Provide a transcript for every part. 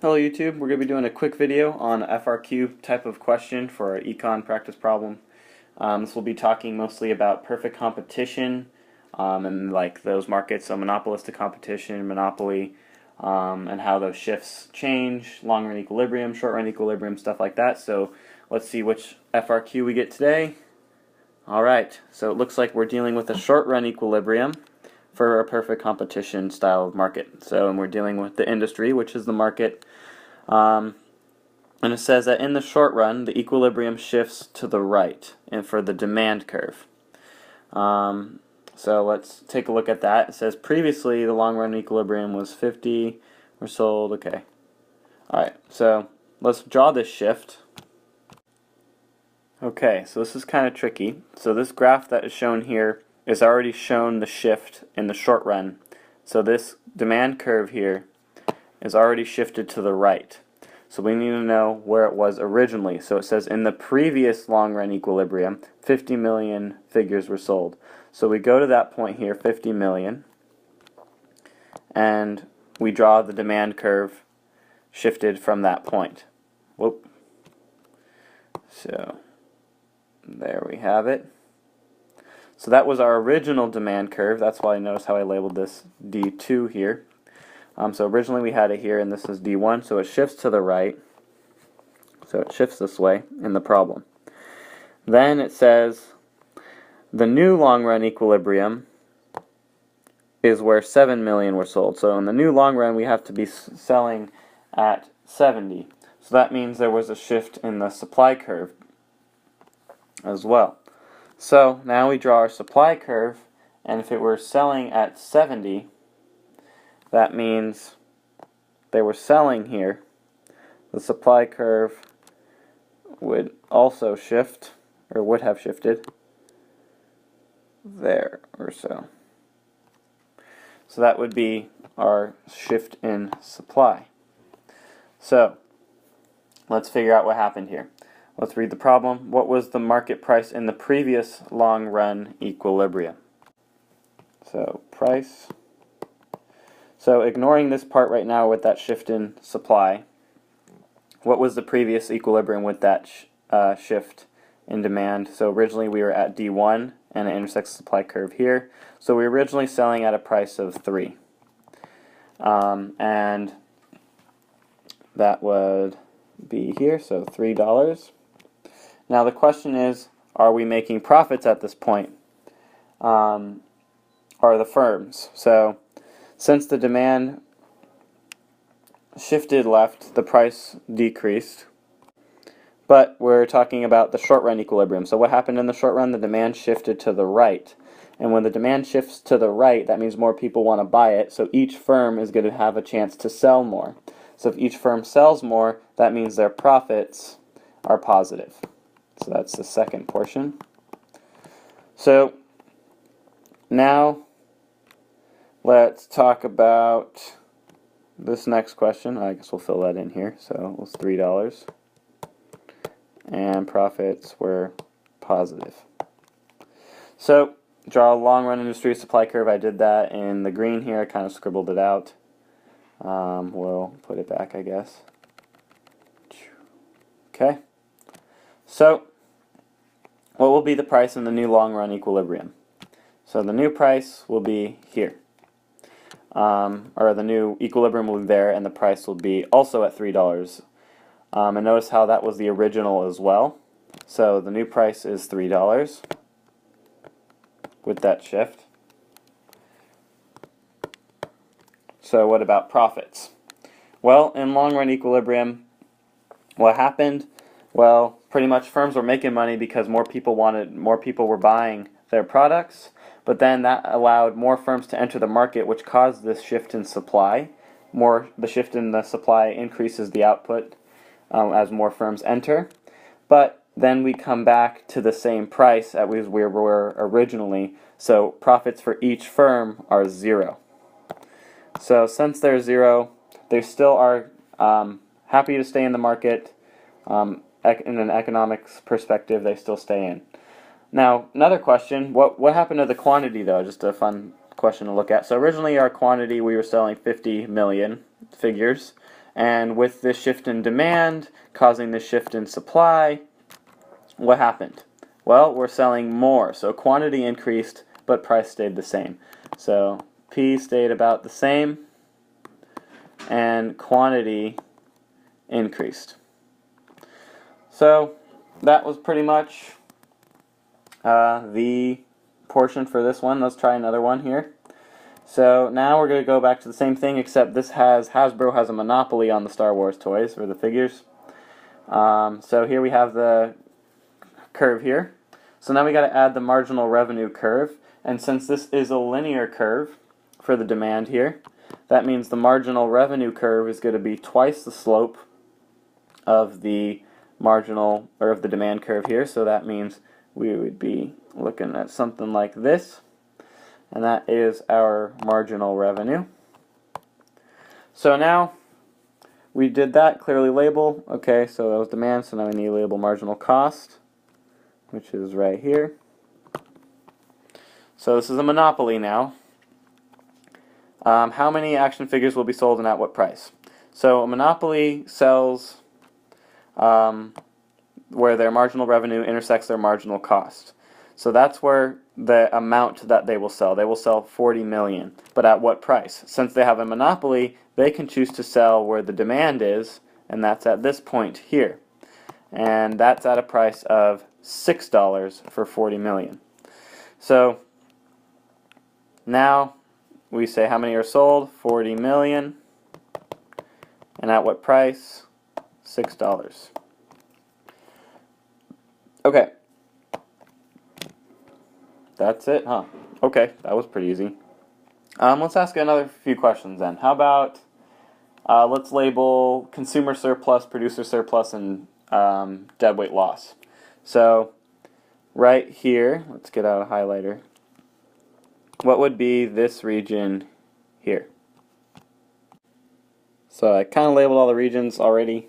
Hello YouTube, we're going to be doing a quick video on FRQ type of question for our econ practice problem. This will be talking mostly about perfect competition and like those markets, so monopolistic competition, monopoly, and how those shifts change, long run equilibrium, short run equilibrium, stuff like that. So let's see which FRQ we get today. Alright, so it looks like we're dealing with a short run equilibrium for a perfect competition style of market. So and we're dealing with the industry, which is the market. And it says that in the short run, the equilibrium shifts to the right, and for the demand curve. So let's take a look at that. It says previously the long run equilibrium was 50. We're sold. Okay. Alright, so let's draw this shift. Okay, so this is kind of tricky. So this graph that is shown here is already shown the shift in the short run. So this demand curve here is already shifted to the right. So we need to know where it was originally. So it says in the previous long run equilibrium, 50 million figures were sold. So we go to that point here, 50 million, and we draw the demand curve shifted from that point. Whoop. So there we have it. So that was our original demand curve. That's why I notice how I labeled this D2 here. So originally we had it here, and this is D1, so it shifts to the right. So it shifts this way in the problem. Then it says the new long run equilibrium is where 7 million were sold. So in the new long run we have to be selling at 70. So that means there was a shift in the supply curve as well. So now we draw our supply curve, and if it were selling at 70, that means they were selling here. The supply curve would also shift, or would have shifted, there or so. So that would be our shift in supply. So let's figure out what happened here. Let's read the problem. What was the market price in the previous long run equilibrium? So price. So ignoring this part right now with that shift in supply, what was the previous equilibrium with that shift in demand? So originally we were at D1 and it intersects the supply curve here. So we were originally selling at a price of 3. And that would be here, so $3. Now the question is, are we making profits at this point? Are the firms? So since the demand shifted left, the price decreased. But we're talking about the short run equilibrium. So what happened in the short run? The demand shifted to the right. And when the demand shifts to the right, that means more people want to buy it. So each firm is going to have a chance to sell more. So if each firm sells more, that means their profits are positive. So that's the second portion. So now let's talk about this next question. I guess we'll fill that in here. So it was $3. And profits were positive. So draw a long run industry supply curve. I did that in the green here. I kind of scribbled it out. We'll put it back, I guess. Okay. So what will be the price in the new long run equilibrium? So the new price will be here. Or the new equilibrium will be there, and the price will be also at $3. And notice how that was the original as well. So the new price is $3 with that shift. So what about profits? Well, in long run equilibrium, what happened? Well, pretty much firms were making money because more people were buying their products. But then that allowed more firms to enter the market, which caused this shift in supply. The shift in the supply increases the output as more firms enter. But then we come back to the same price as we were originally. So profits for each firm are 0. So since they're 0, they still are happy to stay in the market. In an economics perspective, they still stay in. Now, another question, what happened to the quantity though? Just a fun question to look at. So originally our quantity, we were selling 50 million figures, And with this shift in demand causing this shift in supply, what happened? Well, we're selling more. So quantity increased, but price stayed the same. So P stayed about the same, and quantity increased. So that was pretty much the portion for this one. Let's try another one here. So now we're going to go back to the same thing, except this Hasbro has a monopoly on the Star Wars toys, or the figures. So here we have the curve here. So now we got to add the marginal revenue curve, and since this is a linear curve for the demand here, that means the marginal revenue curve is going to be twice the slope of the marginal, or of the demand curve here. So that means we would be looking at something like this, and that is our marginal revenue. So now we did that, clearly label. Okay, so that was demand, so now we need to label marginal cost, which is right here. So this is a monopoly now. How many action figures will be sold and at what price? So a monopoly sells where their marginal revenue intersects their marginal cost. So that's where the amount that they will sell. They will sell 40 million. But at what price? Since they have a monopoly, they can choose to sell where the demand is, and that's at this point here. And that's at a price of $6 for 40 million. So now we say how many are sold? 40 million. And at what price? $6. Okay. That's it, huh? Okay, that was pretty easy. Let's ask another few questions then. How about, let's label consumer surplus, producer surplus, and deadweight loss. So right here, let's get out a highlighter. What would be this region here? So I kind of labeled all the regions already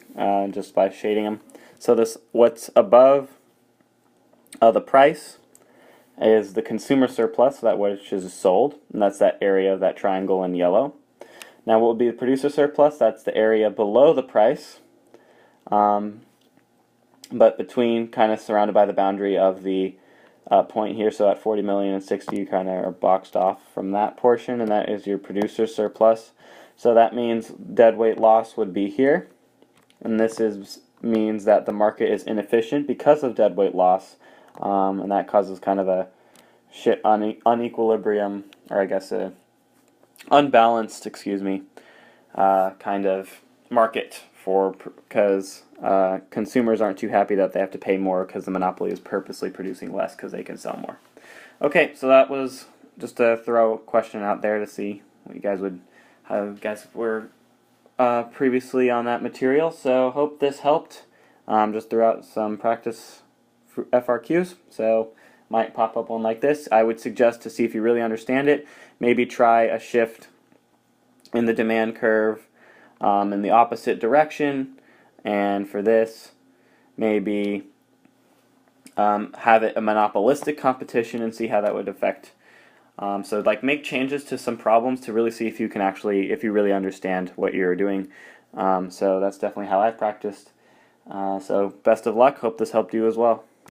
just by shading them. So this, what's above the price is the consumer surplus, that which is sold, and that's that area of that triangle in yellow. Now what would be the producer surplus? That's the area below the price, but between, kind of surrounded by the boundary of the point here. So at 40 million and 60, you kind of are boxed off from that portion, and that is your producer surplus. So that means deadweight loss would be here, and this means that the market is inefficient because of deadweight loss, and that causes kind of a unequilibrium, or I guess a unbalanced, kind of market because consumers aren't too happy that they have to pay more because the monopoly is purposely producing less because they can sell more. Okay, so that was just to throw a question out there to see what you guys would guys were previously on that material. So hope this helped. Just threw out some practice FRQs, so might pop up one like this. I would suggest, to see if you really understand it, maybe try a shift in the demand curve in the opposite direction, and for this maybe have it a monopolistic competition and see how that would affect. So like make changes to some problems to really see if you can if you really understand what you're doing. So that's definitely how I've practiced. So best of luck. Hope this helped you as well.